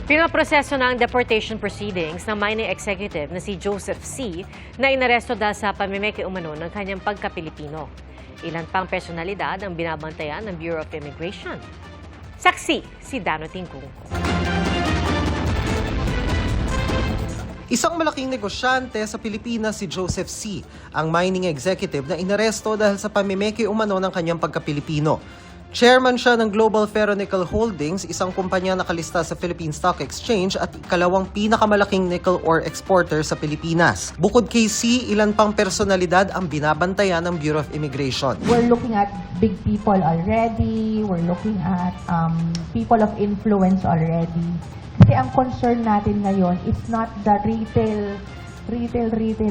Pinoproseso na ang deportation proceedings ng mining executive na si Joseph C. na inaresto dahil sa pamimeke umano ng kanyang pagka-Pilipino. Ilan pang personalidad ang binabantayan ng Bureau of Immigration. Saksi si Dano Tingkung. Isang malaking negosyante sa Pilipinas si Joseph C., ang mining executive na inaresto dahil sa pamimeke umano ng kanyang pagka-Pilipino. Chairman siya ng Global Ferronickel Holdings, isang kumpanya na nakalista sa Philippine Stock Exchange at ikalawang pinakamalaking nickel ore exporter sa Pilipinas. Bukod kay C, ilan pang personalidad ang binabantayan ng Bureau of Immigration. We're looking at big people already. We're looking at people of influence already. Kasi ang concern natin ngayon is not the retail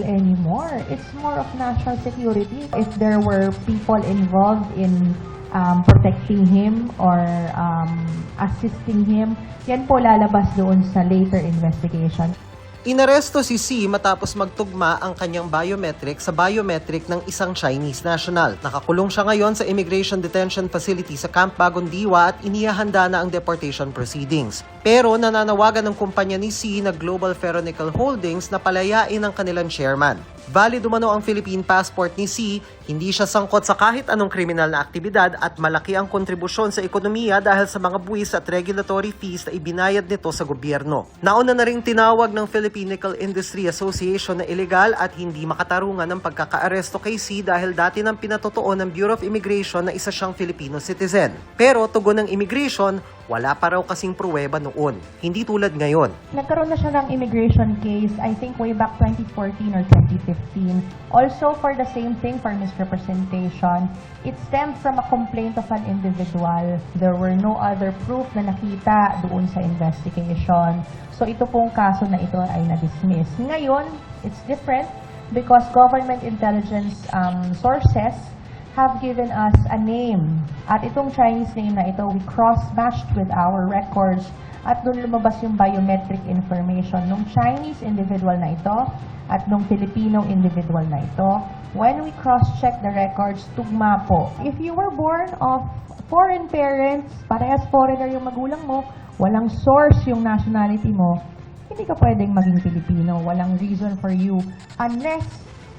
anymore. It's more of national security. If there were people involved in protecting him or assisting him, yan po lalabas doon sa later investigation. Inaresto si C matapos magtugma ang kanyang biometric sa biometric ng isang Chinese national. Nakakulong siya ngayon sa Immigration Detention Facility sa Camp Bagong Diwa at inihahanda na ang deportation proceedings. Pero nananawagan ng kumpanya ni C na Global Ferronickel Holdings na palayain ang kanilang chairman. Valid umano ang Philippine passport ni C, hindi siya sangkot sa kahit anong kriminal na aktibidad at malaki ang kontribusyon sa ekonomiya dahil sa mga buwis at regulatory fees na ibinayad nito sa gobyerno. Nauna na ring tinawag ng Philippine Nickel Industry Association na ilegal at hindi makatarungan ng pagkakaaresto kay C dahil dati nang pinatotoo ng Bureau of Immigration na isa siyang Filipino citizen. Pero tugon ng immigration, wala pa raw kasing pruweba noon. Hindi tulad ngayon. Nagkaroon na siya ng immigration case, I think way back 2014 or 2015. Also for the same thing, for misrepresentation. It stemmed from a complaint of an individual. There were no other proof na nakita doon sa investigation. So ito pong kaso na ito ay na-dismiss. Ngayon, it's different because government intelligence sources have given us a name. At itong Chinese name na ito, we cross-matched with our records at doon lumabas yung biometric information ng Chinese individual na ito at ng Filipino individual na ito. When we cross-check the records, tugma po. If you were born of foreign parents, parehas foreigner yung magulang mo, walang source yung nationality mo, hindi ka pwedeng maging Filipino. Walang reason for you unless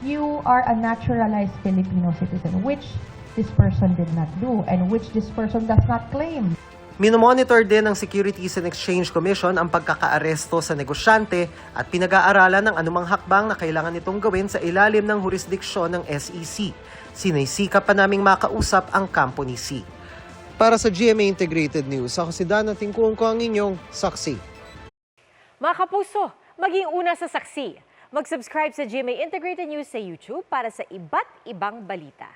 you are a naturalized Filipino citizen, which this person did not do and which this person does not claim. Minomonitor din ng Securities and Exchange Commission ang pagkakaaresto sa negosyante at pinag-aaralan ng anumang hakbang na kailangan nitong gawin sa ilalim ng jurisdiksyon ng SEC. Sinaysikap pa naming makausap ang kampo ni C. Para sa GMA Integrated News, ako si Dana Tingkung ko ang inyong saksi. Mga kapuso, maging una sa saksi. Mag-subscribe sa GMA Integrated News sa YouTube para sa iba't ibang balita.